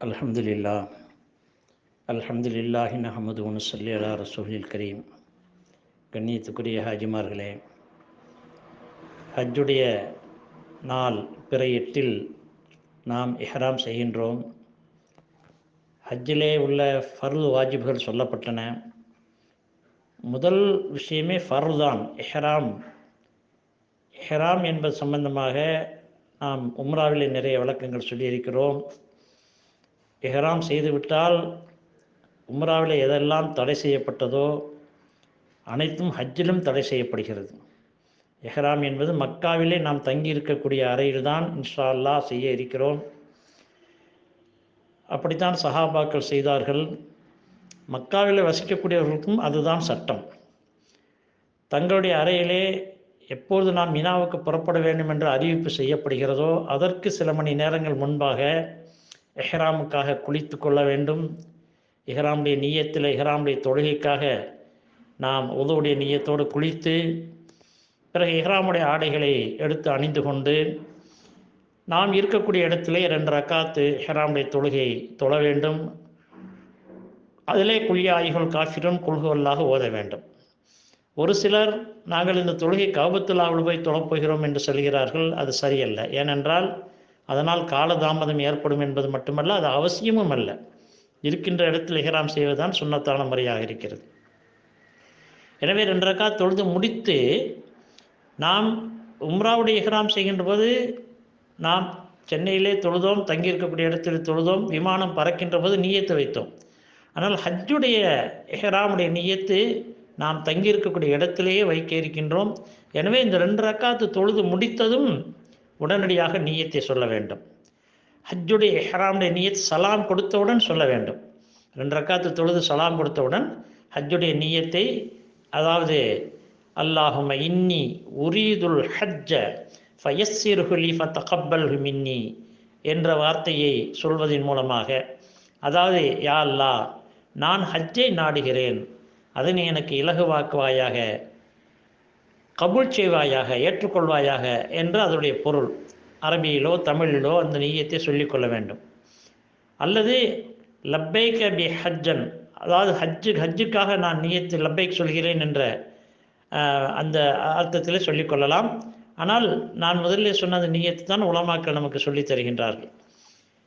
அல்ஹம்துலில்லா அல்ஹம்துலில்லாஹி நஹ்மதுஹு வ நுஸல்லி அலா ரசூலில் கரீம். கண்ணியத்துக்குரிய ஹாஜிமார்களே, ஹஜ்ஜுடைய நாள் பிறை 8 நாம் இஹ்ராம் செய்கின்றோம். ஹஜ்ஜிலே உள்ள ஃபர்து வாஜிப்கள் சொல்லப்பட்டன. முதல் விஷயமே ஃபர்து தான், இஹ்ராம். இஹ்ராம் என்பது சம்பந்தமாக நாம் உம்ராவிலே நிறைய விளக்கங்கள் சொல்லியிருக்கிறோம். இஹ்ராம் செய்துவிட்டால் உம்ராவிலே எதெல்லாம் தடை செய்யப்பட்டதோ அனைத்தும் ஹஜ்ஜிலும் தடை செய்யப்படுகிறது. இஹ்ராம் என்பது மக்காவிலே நாம் தங்கி இருக்கக்கூடிய அறையில்தான் இன்ஷா அல்லாஹ் செய்ய இருக்கிறோம். அப்படித்தான் சஹாபாக்கள் செய்தார்கள். மக்காவில் வசிக்கக்கூடியவர்களுக்கும் அதுதான் சட்டம். தங்களுடைய அறையிலே எப்பொழுது நாம் மினாவுக்கு புறப்பட வேண்டும் என்று அறிவிப்பு செய்யப்படுகிறதோ அதற்கு சில மணி நேரங்கள் முன்பாக இஹ்ராமுக்காக குளித்து கொள்ள வேண்டும். இஹ்ராமுடைய நிய்யத்தில், இஹ்ராமுடைய தொழுகைக்காக நாம் உதுவுடைய நிய்யத்தோடு குளித்து, பிறகு இஹ்ராமுடைய ஆடைகளை எடுத்து அணிந்து கொண்டு நாம் இருக்கக்கூடிய இடத்திலே 2 ரக்காத்து இஹ்ராமுடைய தொழுகை தொழ வேண்டும். அதிலே குல் யா அய்யுஹல் காஃபிரூன் குல் ஹுவல்லாஹு ஓத வேண்டும். ஒரு சிலர் நாங்கள் இந்த தொழுகை கஅபத்துல்லாஹ்வில் போய் தொழப்போகிறோம் என்று சொல்கிறார்கள். அது சரியல்ல. ஏனென்றால் அதனால் காலதாமதம் ஏற்படும் என்பது மட்டுமல்ல, அது அவசியமும் அல்ல. இருக்கின்ற இடத்தில் இஹ்ராம் செய்வதுதான் சுன்னத்தான முறையாக இருக்கிறது. எனவே 2 ரக்காத் தொழுது முடித்து நாம் உம்ராவுடைய இஹ்ராம் செய்கின்ற போது நாம் சென்னையிலே தொழுதோம், தங்கியிருக்கக்கூடிய இடத்தில் தொழுதோம், விமானம் பறக்கின்ற போது நிய்யத்து வைத்தோம். ஆனால் ஹஜ்ஜுடைய இஹ்ராமுடைய நிய்யத்து நாம் தங்கியிருக்கக்கூடிய இடத்திலேயே வைக்க இருக்கின்றோம். எனவே இந்த 2 ரக்காத்து தொழுது முடித்ததும் உடனடியாக நிய்யத்தை சொல்ல வேண்டும். ஹஜ்ஜுடைய இஹ்ராமுடைய நிய்யத் சலாம் கொடுத்தவுடன் சொல்ல வேண்டும். 2 ரக்காத்து தொழுது சலாம் கொடுத்தவுடன் ஹஜ்ஜுடைய நிய்யத்தை, அதாவது அல்லாஹும்ம இன்னி உரீதுல் ஹஜ்ஜ ஃபயஸ்ஸிர்ஹு லி ஃபதகப்பல்ஹு மின்னி என்ற வார்த்தையை சொல்வதன் மூலமாக, அதாவது யா அல்லாஹ், நான் ஹஜ்ஜை நாடுகிறேன், அதனை எனக்கு இலகுவாக்குவாயாக, கபூல் செய்வாயாக, ஏற்றுக்கொள்வாயாக என்று அதனுடைய பொருள். அரபியிலோ தமிழிலோ அந்த நிய்யத்தை சொல்லிக்கொள்ள வேண்டும். அல்லது லப்பைக பி ஹஜ்ஜன், அதாவது ஹஜ்ஜுக்காக நான் நிய்யத்து லப்பைக் சொல்கிறேன் என்ற அந்த அர்த்தத்தில் சொல்லிக்கொள்ளலாம். ஆனால் நான் முதலில் சொன்ன அந்த நிய்யத்து தான் உலமாக்கள் நமக்கு சொல்லித் தருகின்றார்கள்.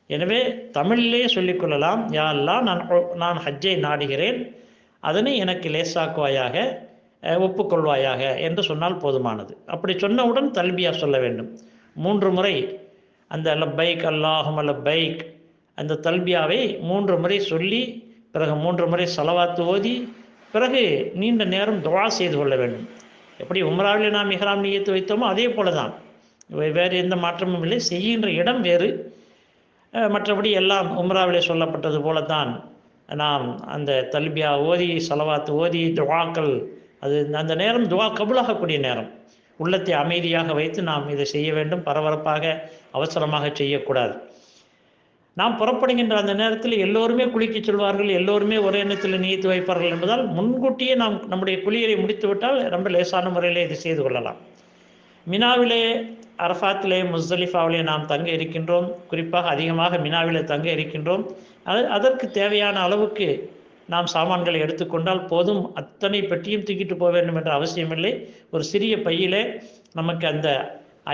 எனவே தமிழிலேயே சொல்லிக்கொள்ளலாம், யா அல்லாஹ், நான் ஹஜ்ஜை நாடுகிறேன், அதனை எனக்கு லேசாக்குவாயாக, ஒப்புக்கொள்வாயாக என்று சொன்னால் போதுமானது. அப்படி சொன்னவுடன் தல்பியா சொல்ல வேண்டும். 3 முறை அந்த லப்பைக் அல்லாஹும்ம லப்பைக் அந்த தல்பியாவை 3 முறை சொல்லி, பிறகு 3 முறை ஸலவாத்து ஓதி, பிறகு நீண்ட நேரம் துஆ செய்து கொள்ள வேண்டும். எப்படி உம்ராவிலே நாம் இஹ்ராம் நிய்யத்து வைத்தோமோ அதே போல தான், வேறு எந்த மாற்றமும் இல்லை. செய்கின்ற இடம் வேறு, மற்றபடி எல்லாம் உம்ராவிலே சொல்லப்பட்டது போலத்தான். நாம் அந்த தல்பியா ஓதி, ஸலவாத்து ஓதி, துஆக்கள், அது அந்த நேரம் துஆ கபூலாகக்கூடிய நேரம். உள்ளத்தை அமைதியாக வைத்து நாம் இதை செய்ய வேண்டும். பரபரப்பாக அவசரமாக செய்யக்கூடாது. நாம் புறப்படுகின்ற அந்த நேரத்தில் எல்லோருமே குளிக்க சொல்வார்கள், எல்லோருமே ஒரே எண்ணத்தில் நிய்யத்து வைப்பார்கள் என்பதால் முன்கூட்டியே நாம் நம்முடைய குளியலை முடித்துவிட்டால் ரொம்ப லேசான முறையிலே இதை செய்து கொள்ளலாம். மினாவிலே, அரஃபாத்திலே, முஸ்தலிஃபாவிலே நாம் தங்க இருக்கின்றோம். குறிப்பாக அதிகமாக மினாவிலே தங்க இருக்கின்றோம். அதற்கு தேவையான அளவுக்கு நாம் சாமான்களை எடுத்துக்கொண்டால் போதும். அத்தனை பெட்டியும் தூக்கிட்டு போக வேண்டும் என்ற அவசியமில்லை. ஒரு சிறிய பையிலே நமக்கு அந்த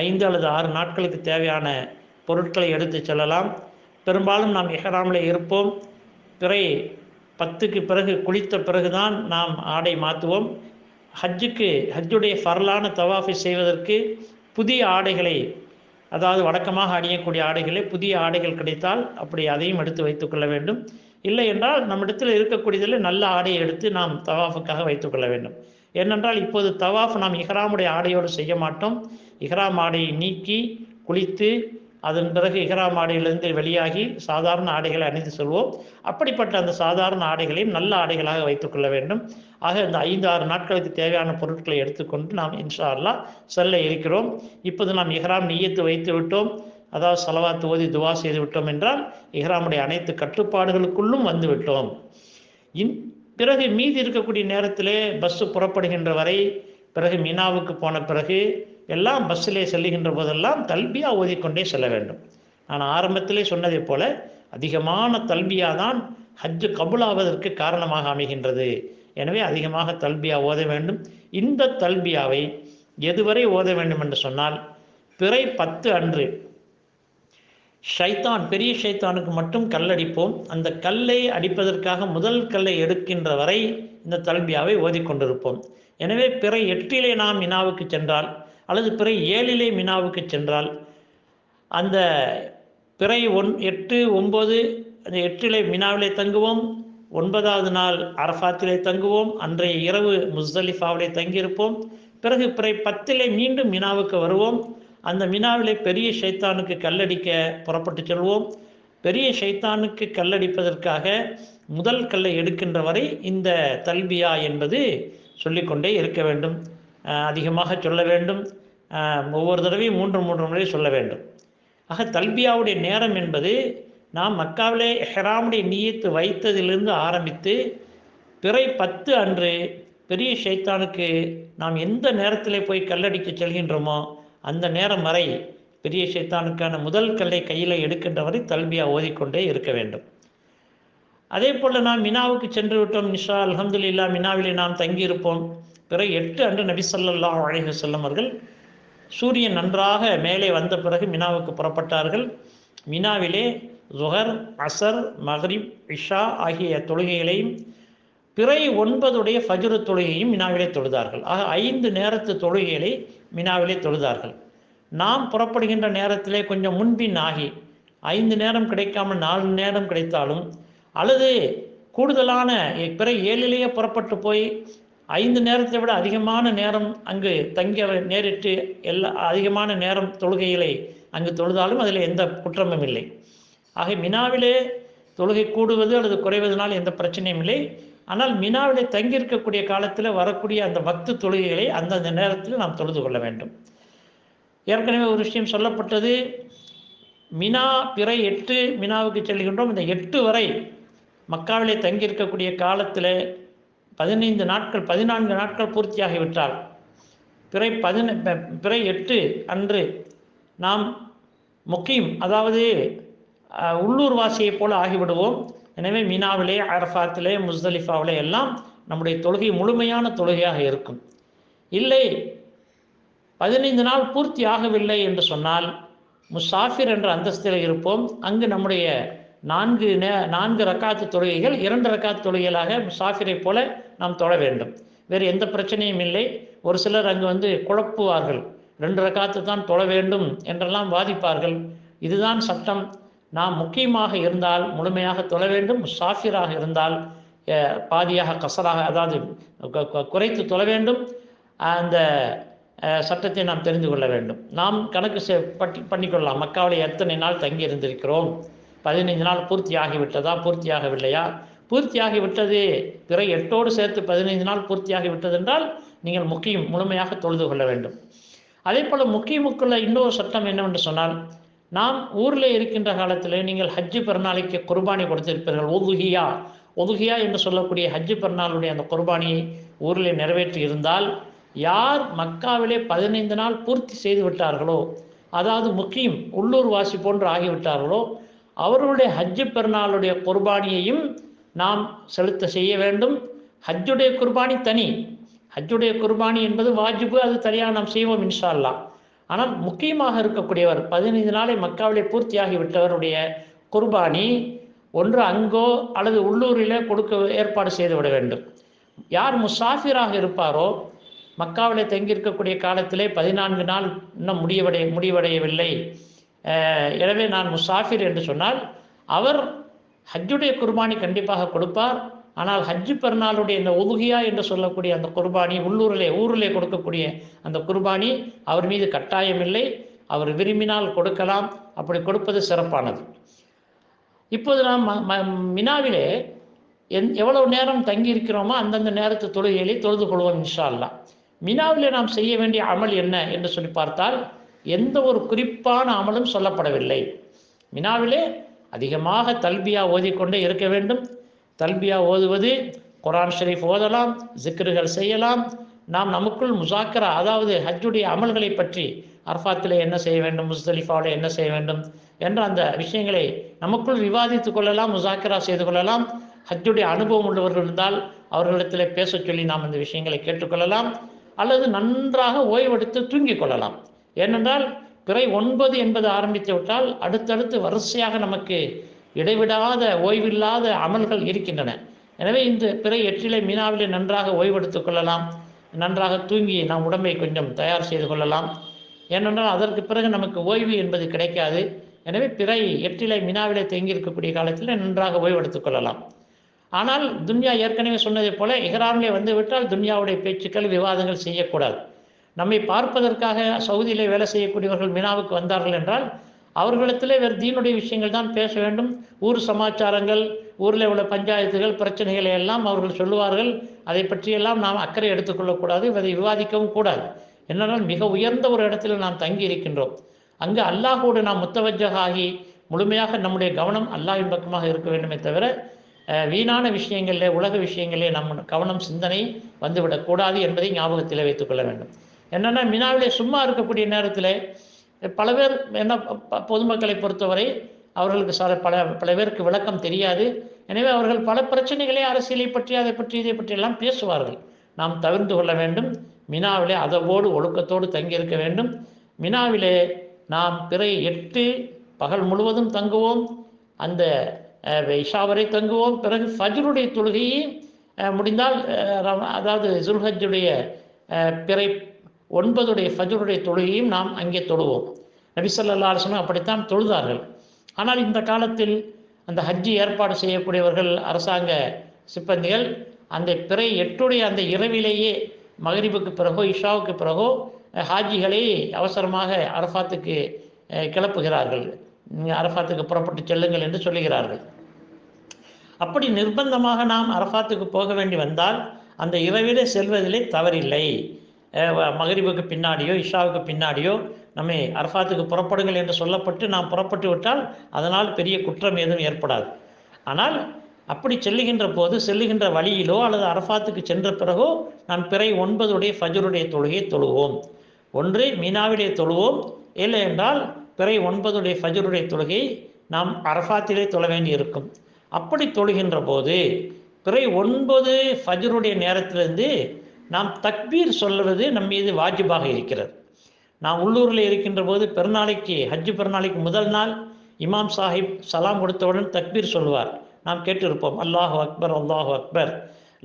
5 அல்லது 6 நாட்களுக்கு தேவையான பொருட்களை எடுத்து செல்லலாம். பெரும்பாலும் நாம் இஹ்ராமில் இருப்போம். பிறை 10க்கு பிறகு குளித்த பிறகுதான் நாம் ஆடை மாற்றுவோம். ஹஜ்ஜுடைய ஃபர்லான தவாஃபை செய்வதற்கு புதிய ஆடைகளை, அதாவது வழக்கமாக அணியக்கூடிய ஆடைகளை, புதிய ஆடைகள் கிடைத்தால் அப்படி அதையும் எடுத்து வைத்துக்கொள்ள வேண்டும். இல்லை என்றால் நம்மிடத்தில் இருக்கக்கூடியதில் நல்ல ஆடையை எடுத்து நாம் தவாஃபுக்காக வைத்துக்கொள்ள வேண்டும். ஏனென்றால் இப்போது தவாஃப் நாம் இஹ்ராமுடைய ஆடையோடு செய்ய மாட்டோம். இஹ்ராம் ஆடையை நீக்கி குளித்து அதன் பிறகு இஹ்ராம் ஆடையிலிருந்து வெளியாகி சாதாரண ஆடைகளை அணிந்து செல்வோம். அப்படிப்பட்ட அந்த சாதாரண ஆடைகளையும் நல்ல ஆடைகளாக வைத்துக்கொள்ள வேண்டும். ஆக இந்த 5-6 நாட்களுக்கு தேவையான பொருட்களை எடுத்துக்கொண்டு நாம் இன்ஷா அல்லாஹ் செல்ல இருக்கிறோம். இப்போது நாம் இஹ்ராம் நிய்யத்து வைத்து விட்டோம், அதாவது ஸலவாத்து ஓதி துஆ செய்து விட்டோம் என்றால் இஹ்ராமுடைய அனைத்து கட்டுப்பாடுகளுக்குள்ளும் வந்து விட்டோம். பிறகு மீதி இருக்கக்கூடிய நேரத்திலே பஸ்ஸு புறப்படுகின்ற வரை, பிறகு மினாவுக்கு போன பிறகு எல்லாம் பஸ்ஸிலே செல்லுகின்ற போதெல்லாம் தல்பியா ஓதிக்கொண்டே செல்ல வேண்டும். நான் ஆரம்பத்திலே சொன்னதை போல அதிகமான தல்பியா தான் ஹஜ்ஜு கபுலாவதற்கு காரணமாக அமைகின்றது. எனவே அதிகமாக தல்பியா ஓத வேண்டும். இந்த தல்பியாவை எதுவரை ஓத வேண்டும் என்று சொன்னால், பிறை 10 அன்று ஷைத்தான், பெரிய ஷைத்தானுக்கு மட்டும் கல்லடிப்போம். அந்த கல்லை அடிப்பதற்காக முதல் கல்லை எடுக்கின்ற வரை இந்த தல்பியாவை ஓதிக்கொண்டிருப்போம். எனவே பிறை 8 நாம் மினாவுக்கு சென்றால் அல்லது பிறை 7 மினாவுக்கு சென்றால், அந்த பிறை 8, 9, அந்த 8 மினாவிலே தங்குவோம். 9வது நாள் அரஃபாத்திலே தங்குவோம். அன்றைய இரவு முஸ்தலிஃபாவிலே தங்கியிருப்போம். பிறகு பிறை 10 மீண்டும் மினாவுக்கு வருவோம். அந்த மினாவிலே பெரிய ஷைத்தானுக்கு கல்லடிக்க புறப்பட்டு செல்வோம். பெரிய ஷைத்தானுக்கு கல்லடிப்பதற்காக முதல் கல்லை எடுக்கின்ற வரை இந்த தல்பியா என்பது சொல்லிக்கொண்டே இருக்க வேண்டும். அதிகமாக சொல்ல வேண்டும். ஒவ்வொரு தடவையும் 3 முறை சொல்ல வேண்டும். ஆக தல்பியாவுடைய நேரம் என்பது நாம் மக்காவிலே இஹ்ராமுடைய நியத்து வைத்ததிலிருந்து ஆரம்பித்து பிறை 10 அன்று பெரிய ஷைத்தானுக்கு நாம் எந்த நேரத்தில் போய் கல்லடிக்க செல்கின்றோமோ அந்த நேரம் வரை பெரிய ஷைத்தானுக்கான முதல் கல்லை கையில் எடுக்கின்ற வரை தல்பியா ஓதிக்கொண்டே இருக்க வேண்டும். அதே போல் நாம் மினாவுக்கு சென்று விட்டோம். நிஷா அல்ஹம்துலில்லா மினாவிலே நாம் தங்கியிருப்போம். பிறை 8 அன்று நபி ஸல்லல்லாஹு அலைஹி வஸல்லம் அவர்கள் சூரியன் நன்றாக மேலே வந்த பிறகு மினாவுக்கு புறப்பட்டார்கள். மினாவிலே ஸுஹர், அஸர், மக்ரிப், இஷா ஆகிய தொழுகைகளையும் பிறை 9 ஃபஜ்ர் தொழுகையும் மினாவிலே தொழுதார்கள். ஆக 5 நேரத்து தொழுகைகளை மினாவிலே தொழுதார்கள். நாம் புறப்படுகின்ற நேரத்திலே கொஞ்சம் முன்பின் ஆகி 5 நேரம் கிடைக்காமல் 4 நேரம் கிடைத்தாலும், அல்லது கூடுதலான பிறை 7 புறப்பட்டு போய் 5 நேரத்தை விட அதிகமான நேரம் அங்கு தங்க நேரிட்டு அதிகமான நேரம் தொழுகைகளை அங்கு தொழுதாலும் அதில் எந்த குற்றமும் இல்லை. ஆக மினாவிலே தொழுகை கூடுவது அல்லது குறைவதனால் எந்த பிரச்சனையும் இல்லை. ஆனால் மினாவிலே தங்கியிருக்கக்கூடிய காலத்தில் வரக்கூடிய அந்த வக்து தொழுகைகளை அந்தந்த நேரத்தில் நாம் தொழுது கொள்ள வேண்டும். ஏற்கனவே ஒரு விஷயம் சொல்லப்பட்டது. மினா பிறை 8 மினாவுக்கு செல்கின்றோம். இந்த 8 வரை மக்காவிலே தங்கியிருக்கக்கூடிய காலத்தில் 15 நாட்கள் 14 நாட்கள் பூர்த்தியாகிவிட்டால் பிறை 8 அன்று நாம் முக்கீம், அதாவது உள்ளூர் வாசியை போல ஆகிவிடுவோம். எனவே மினாவிலே, அரஃபாத்திலே, முஸ்தலிஃபாவிலே எல்லாம் நம்முடைய தொழுகை முழுமையான தொழுகையாக இருக்கும். இல்லை 15 நாள் பூர்த்தி ஆகவில்லை என்று சொன்னால் முசாஃபிர் என்ற அந்தஸ்தில் இருப்போம். அங்கு நம்முடைய 4 ரக்காத்து தொழுகைகள் 2 ரக்காத்து தொழுகைகளாக முசாஃபிரை போல நாம் தொழ வேண்டும். வேறு எந்த பிரச்சனையும் இல்லை. ஒரு சிலர் அங்கு குழப்புவார்கள். 2 ரக்காத்து தான் தொழ வேண்டும் என்றெல்லாம் வாதிப்பார்கள். இதுதான் சட்டம். நாம் முக்கியமாக இருந்தால் முழுமையாக தொழ வேண்டும். முசாஃபிராக இருந்தால் பாதியாக கசராக, அதாவது குறைத்து தொழ வேண்டும். அந்த சட்டத்தை நாம் தெரிந்து கொள்ள வேண்டும். நாம் கணக்கு பண்ணிக்கொள்ளலாம். மக்காவில் எத்தனை நாள் தங்கி இருந்திருக்கிறோம், 15 நாள் பூர்த்தி ஆகிவிட்டதா, பூர்த்தியாகவில்லையா? பூர்த்தியாகிவிட்டது, பிறை 8 சேர்த்து 15 நாள் பூர்த்தியாகிவிட்டது என்றால் நீங்கள் முக்கியம் முழுமையாக தொழுது கொள்ள வேண்டும். அதே போல் முக்கியமுக்குள்ள இன்னொரு சட்டம் என்னவென்று சொன்னால், நாம் ஊரில் இருக்கின்ற காலத்தில் நீங்கள் ஹஜ்ஜு பெருநாளைக்கு குர்பானி கொடுத்திருப்பீர்கள். ஒதுகியா என்று சொல்லக்கூடிய ஹஜ்ஜு பெருநாளுடைய அந்த குர்பானியை ஊரில் நிறைவேற்றி இருந்தால், யார் மக்காவிலே 15 நாள் பூர்த்தி செய்து விட்டார்களோ, அதாவது முக்கியம் உள்ளூர் வாசி போன்று ஆகிவிட்டார்களோ, அவர்களுடைய ஹஜ்ஜு பெருநாளுடைய குர்பானியையும் நாம் செய்ய வேண்டும். ஹஜ்ஜுடைய குர்பானி தனி. ஹஜ்ஜுடைய குர்பானி என்பது வாஜிபு, அது தனியாக நாம் செய்வோம் இன்ஷா அல்லாஹ். ஆனால் முக்கியமாக இருக்கக்கூடியவர் 15 நாளை மக்காவிலே பூர்த்தியாகிவிட்டவருடைய குர்பானி ஒன்று அங்கோ அல்லது உள்ளூரிலே கொடுக்க ஏற்பாடு செய்துவிட வேண்டும். யார் முசாஃபிராக இருப்பாரோ, மக்காவிலே தங்கியிருக்கக்கூடிய காலத்திலே 14 நாள் இன்னும் முடிவடையவில்லை, எனவே நான் முசாஃபிர் என்று சொன்னால், அவர் ஹஜ்ஜுடைய குர்பானி கண்டிப்பாக கொடுப்பார். ஆனால் ஹஜ்ஜு பெருநாளுடைய இந்த உதுகியா என்று சொல்லக்கூடிய அந்த குர்பானி, ஊரிலே கொடுக்கக்கூடிய அந்த குர்பானி அவர் மீது கட்டாயம் இல்லை. அவர் விரும்பினால் கொடுக்கலாம். அப்படி கொடுப்பது சிறப்பானது. இப்போது நாம் மினாவிலே எவ்வளவு நேரம் தங்கி இருக்கிறோமோ அந்தந்த நேரத்து தொழுகைகளை தொழுது கொள்வோம் இன்ஷா அல்லாஹ். மினாவிலே நாம் செய்ய வேண்டிய அமல் என்ன என்று சொல்லி பார்த்தால், எந்த ஒரு குறிப்பான அமலும் சொல்லப்படவில்லை. மினாவிலே அதிகமாக தல்பியா ஓதிக்கொண்டே இருக்க வேண்டும். தல்பியா ஓதுவது, குர்ஆன் ஷரீஃப் ஓதலாம், ஜிக்ருகள் செய்யலாம். நாம் நமக்குள் முசாக்கரா, அதாவது ஹஜ்ஜுடைய அமல்களை பற்றி அரஃபாத்தில் என்ன செய்ய வேண்டும், முஸ்தலிஃபாவில் என்ன செய்ய வேண்டும் என்ற அந்த விஷயங்களை நமக்குள் விவாதித்து கொள்ளலாம், முசாக்கிரா செய்து கொள்ளலாம். ஹஜ்ஜுடைய அனுபவம் உள்ளவர்கள் இருந்தால் அவர்களிடத்தில் பேச சொல்லி நாம் இந்த விஷயங்களை கேட்டுக்கொள்ளலாம், அல்லது நன்றாக ஓய்வெடுத்து தூங்கிக் கொள்ளலாம். ஏனென்றால் பிறை 9 என்பது ஆரம்பித்து விட்டால் அடுத்தடுத்து வரிசையாக நமக்கு இடைவிடாத ஓய்வில்லாத அமல்கள் இருக்கின்றன. எனவே இந்த பிறை 8 மீனாவிலே நன்றாக ஓய்வெடுத்துக் கொள்ளலாம், நன்றாக தூங்கி நாம் உடம்பை கொஞ்சம் தயார் செய்து கொள்ளலாம். ஏனென்றால் அதற்கு பிறகு நமக்கு ஓய்வு என்பது கிடைக்காது. எனவே பிறை 8 மீனாவிலே தங்கியிருக்கக்கூடிய காலத்தில் நன்றாக ஓய்வெடுத்துக் கொள்ளலாம். ஆனால் துன்யா ஏற்கனவே சொன்னதை போல இஹ்ராமிலே வந்து விட்டால் துன்யாவுடைய பேச்சுக்கள் விவாதங்கள் செய்யக்கூடாது. நம்மை பார்ப்பதற்காக சவுதியிலே வேலை செய்யக்கூடியவர்கள் மீனாவுக்கு வந்தார்கள் என்றால் அவர்களிடத்திலே வேறு தீனுடைய விஷயங்கள் தான் பேச வேண்டும். ஊர் சமாச்சாரங்கள், ஊரில் உள்ள பஞ்சாயத்துகள், பிரச்சனைகளை எல்லாம் அவர்கள் சொல்லுவார்கள். அதை பற்றியெல்லாம் நாம் அக்கறை எடுத்துக்கொள்ளக்கூடாது, அதை விவாதிக்கவும் கூடாது. என்னென்னால் மிக உயர்ந்த ஒரு இடத்துல நாம் தங்கி இருக்கின்றோம். அங்கு அல்லாஹோடு நாம் முத்தவஜ்ஜஹ் ஆகி முழுமையாக நம்முடைய கவனம் அல்லாஹ்வின் பக்கமாக இருக்க வேண்டுமே தவிர வீணான விஷயங்களில், உலக விஷயங்களிலே நம் கவனம், சிந்தனை வந்துவிடக்கூடாது என்பதை ஞாபகத்தில் வைத்துக்கொள்ள வேண்டும். என்னென்னா மினாவிலே சும்மா இருக்கக்கூடிய நேரத்தில் பல பேர் என்ன, பொதுமக்களை பொறுத்தவரை அவர்களுக்கு பல பேருக்கு விளக்கம் தெரியாது. எனவே அவர்கள் பல பிரச்சனைகளை, அரசியலை பற்றி, அதை பற்றி, இதை பற்றி எல்லாம் பேசுவார்கள். நாம் தவிர்த்து கொள்ள வேண்டும். மினாவிலே அதவோடு ஒழுக்கத்தோடு தங்கியிருக்க வேண்டும். மினாவிலே நாம் பிறை 8 பகல் முழுவதும் தங்குவோம், அந்த இஷா வரை தங்குவோம். பிறகு ஃபஜ்ருடைய தொழுகையை முடிந்தால், அதாவது ஜுல்ஹஜ்ஜுடைய பிறை 9 ஃபஜ்ருடைய தொழுகையும் நாம் அங்கே தொழுவோம். நபி ஸல்லல்லாஹு அலைஹி வஸல்லம் அப்படித்தான் தொழுதார்கள். ஆனால் இந்த காலத்தில் அந்த ஹஜ்ஜி ஏற்பாடு செய்யக்கூடியவர்கள், அரசாங்க சிப்பந்திகள் அந்த பிறை 8 அந்த இரவிலேயே மகரிபுக்கு பிறகோ இஷாவுக்கு பிறகோ ஹாஜிகளை அவசரமாக அரஃபாத்துக்கு கிளப்புகிறார்கள். அரஃபாத்துக்கு புறப்பட்டு செல்லுங்கள் என்று சொல்லுகிறார்கள். அப்படி நிர்பந்தமாக நாம் அரஃபாத்துக்கு போக வேண்டி வந்தால் அந்த இரவிலே செல்வதிலே தவறில்லை. மகரிபுக்கு பின்னாடியோ இஷாவுக்கு பின்னாடியோ நம்மை அரஃபாத்துக்கு புறப்படுங்கள் என்று சொல்லப்பட்டு நாம் புறப்பட்டு விட்டால் அதனால் பெரிய குற்றம் ஏதும் ஏற்படாது. ஆனால் அப்படி செல்லுகின்ற வழியிலோ அல்லது அரஃபாத்துக்கு சென்ற பிறகோ நாம் பிறை 9 ஃபஜ்ருடைய தொழுகையை தொழுவோம். ஒன்று மீனாவிலே தொழுவோம், இல்லை என்றால் பிறை 9 ஃபஜ்ருடைய தொழுகை நாம் அரஃபாத்திலே தொழ வேண்டி இருக்கும். அப்படி தொழுகின்ற போது பிறை 9 ஃபஜ்ருடைய நேரத்திலிருந்து நாம் தக்பீர் சொல்வது நம் மீது வாஜிபாக இருக்கிறது. நாம் உள்ளூரில் இருக்கின்ற போது பெருநாளைக்கு, ஹஜ்ஜு பெருநாளைக்கு முதல் நாள் இமாம் சாஹிப் சலாம் கொடுத்தவுடன் தக்பீர் சொல்லுவார். நாம் கேட்டிருப்போம், அல்லாஹு அக்பர், அல்லாஹு அக்பர்,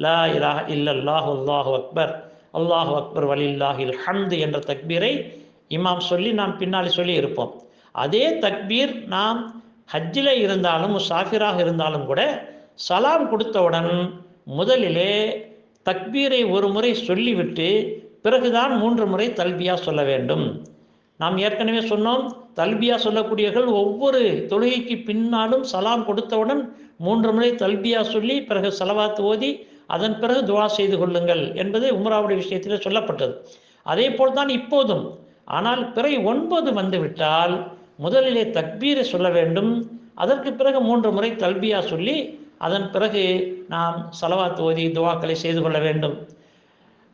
லா இலாஹ இல்லல்லாஹு, அல்லாஹு அக்பர், அல்லாஹு அக்பர் வலில்லாஹில் ஹம்து என்ற தக்பீரை இமாம் சொல்லி நாம் பின்னாடி சொல்லி இருப்போம். அதே தக்பீர் நாம் ஹஜ்ஜில் இருந்தாலும் முசாஃபிராக இருந்தாலும் கூட சலாம் கொடுத்தவுடன் முதலிலே தக்பீரை ஒரு முறை சொல்லிவிட்டு பிறகுதான் 3 முறை தல்பியா சொல்ல வேண்டும். நாம் ஏற்கனவே சொன்னோம், தல்பியா சொல்லக்கூடியவர்கள் ஒவ்வொரு தொழுகைக்கு பின்னாலும் சலாம் கொடுத்தவுடன் 3 முறை தல்பியா சொல்லி பிறகு ஸலவாத் ஓதி அதன் பிறகு துவா செய்து கொள்ளுங்கள் என்பது உம்ராவுடைய விஷயத்தில் சொல்லப்பட்டது. அதே போல் தான் இப்போதும். ஆனால் பிறை 9 வந்துவிட்டால் முதலிலே தக்பீரை சொல்ல வேண்டும், அதற்கு பிறகு 3 முறை தல்பியா சொல்லி அதன் பிறகு நாம் ஸலவாத் ஓதி துவாக்களை செய்து கொள்ள வேண்டும்.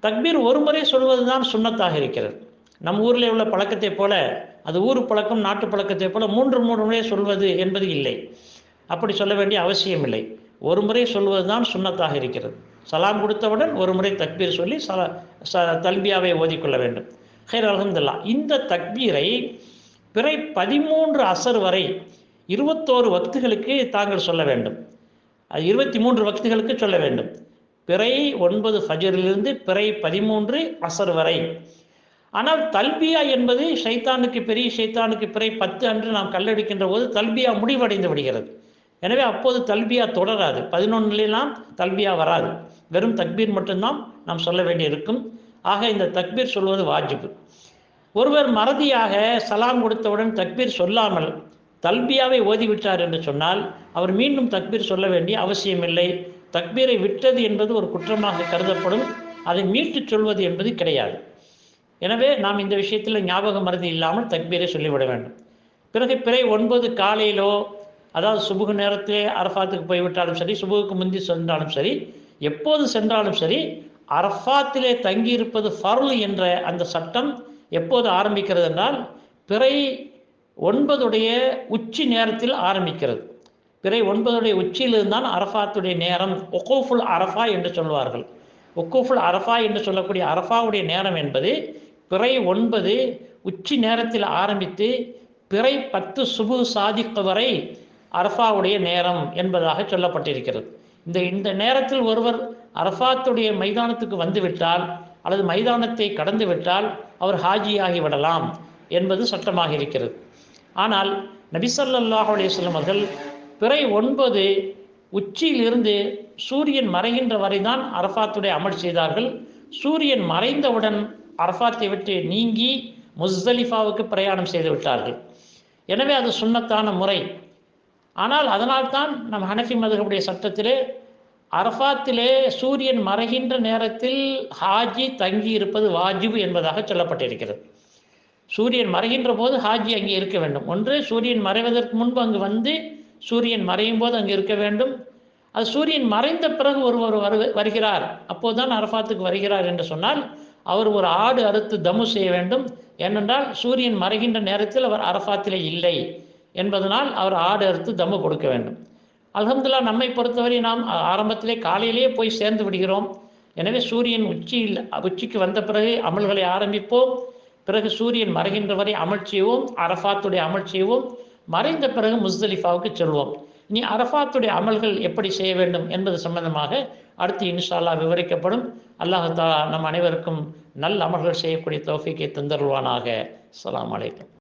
தக்பீர் ஒரு முறை சொல்வது தான் சுன்னத்தாக இருக்கிறது. நம் ஊரில் உள்ள பழக்கத்தை போல, அது ஊர் பழக்கம், நாட்டு பழக்கத்தை போல 3 முறை சொல்வது என்பது இல்லை. அப்படி சொல்ல வேண்டிய அவசியம் இல்லை. ஒரு முறை சொல்வது தான் சுன்னத்தாக இருக்கிறது. சலாம் கொடுத்தவுடன் ஒரு முறை தக்பீர் சொல்லி தல்பியாவை ஓதிக்கொள்ள வேண்டும். ஹைர், அல்ஹம்துலில்லாஹ். இந்த தக்பீரை பிறை 13 அசர் வரை 21 வக்துகளுக்கு தாங்கள் சொல்ல வேண்டும். 23 வக்துகளுக்கு சொல்ல வேண்டும். பிறை 9 ஃபஜ்ரிலிருந்து பிறை 13 அசர் வரை. ஆனால் தல்பியா என்பது பெரிய ஷைத்தானுக்கு பிறை 10 அன்று நாம் கல்லடிக்கின்ற போது தல்பியா முடிவடைந்து விடுகிறது. எனவே அப்போது தல்பியா தொடராது. 11 தல்பியா வராது. வெறும் தக்பீர் மட்டும்தான் நாம் சொல்ல வேண்டியிருக்கும். ஆக இந்த தக்பீர் சொல்வது வாஜிபு. ஒருவர் மறதியாக சலாம் கொடுத்தவுடன் தக்பீர் சொல்லாமல் தல்பியாவை ஓதிவிட்டார் என்று சொன்னால் அவர் மீண்டும் தக்பீர் சொல்ல வேண்டிய அவசியமில்லை. தக்பீரை விட்டது என்பது ஒரு குற்றமாக கருதப்படும். அதை மீட்டு சொல்வது என்பது கிடையாது. எனவே நாம் இந்த விஷயத்தில் ஞாபக மறதி இல்லாமல் தக்பீரை சொல்லிவிட வேண்டும். பிறகு பிறை 9 காலையிலோ, அதாவது சுபுகு நேரத்திலே அரஃபாத்துக்கு போய்விட்டாலும் சரி, சுபுகுக்கு முந்தி சென்றாலும் சரி, எப்போது சென்றாலும் சரி, அரஃபாத்திலே தங்கியிருப்பது ஃபர்ல் என்ற அந்த சட்டம் எப்போது ஆரம்பிக்கிறது என்றால் பிறை 9 உச்சி நேரத்தில் ஆரம்பிக்கிறது. பிறை 9 உச்சியிலிருந்து தான் அரஃபாத்துடைய நேரம் ஒகூஃபுல் அரஃபா என்று சொல்வார்கள். ஒகூஃபுல் அரஃபா என்று சொல்லக்கூடிய அரஃபாவுடைய நேரம் என்பது பிறை 9 உச்சி நேரத்தில் ஆரம்பித்து பிறை 10 சுபு சாதிக்கு வரை அரஃபாவுடைய நேரம் என்பதாக சொல்லப்பட்டிருக்கிறது. இந்த நேரத்தில் ஒருவர் அரஃபாத்துடைய மைதானத்துக்கு வந்துவிட்டால் அல்லது மைதானத்தை கடந்து விட்டால் அவர் ஹாஜியாகி விடலாம் என்பது சட்டமாக இருக்கிறது. ஆனால் நபி ஸல்லல்லாஹு அலைஹி வஸல்லம் அவர்கள் பிறை 9 உச்சியிலிருந்து சூரியன் மறைகின்ற வரை தான் அரஃபாத்துடைய அமல் செய்தார்கள். சூரியன் மறைந்தவுடன் அரஃபாத்தை விட்டு நீங்கி முஸ்தலிஃபாவுக்கு பிரயாணம் செய்து விட்டார்கள். எனவே அது சுன்னத்தான முறை. ஆனால் அதனால்தான் நம் ஹனஃபி மதுஹபுடைய சட்டத்திலே அரஃபாத்திலே சூரியன் மறைகின்ற நேரத்தில் ஹாஜி தங்கி இருப்பது வாஜிபு என்பதாக சொல்லப்பட்டிருக்கிறது. சூரியன் மறைகின்ற போது ஹாஜி அங்கே இருக்க வேண்டும். ஒன்று, சூரியன் மறைவதற்கு முன்பு அங்கு வந்து சூரியன் மறையும் போது அங்கே இருக்க வேண்டும். அது சூரியன் மறைந்த பிறகு ஒருவர் வருகிறார், அப்போதுதான் அரஃபாத்துக்கு வருகிறார் என்று சொன்னால் அவர் ஒரு ஆடு அறுத்து தமு செய்ய வேண்டும். ஏனென்றால் சூரியன் மறைகின்ற நேரத்தில் அவர் அரஃபாத்திலே இல்லை என்பதனால் அவர் ஆடு அறுத்து தம்மு கொடுக்க வேண்டும். அல்ஹம்துலில்லாஹ், நம்மை பொறுத்தவரை நாம் ஆரம்பத்திலே காலையிலேயே போய் சேர்ந்து விடுகிறோம். எனவே சூரியன் உச்சிக்கு வந்த பிறகு அமல்களை ஆரம்பிப்போம். பிறகு சூரியன் மறைகின்ற வரை அமல் செய்வோம், அரஃபாத்துடைய அமல் செய்வோம். மறைந்த பிறகு முஸ்தலிஃபாவுக்கு செல்வோம். இனி அரஃபாத்துடைய அமல்கள் எப்படி செய்ய வேண்டும் என்பது சம்பந்தமாக அடுத்து இன்ஷா அல்லாஹ் விவரிக்கப்படும். அல்லாஹ் தஆலா நம் அனைவருக்கும் நல்ல அமல்கள் செய்யக்கூடிய தௌஃபீக்கை தந்தருள்வானாக. அஸ்ஸலாமு அலைக்கும்.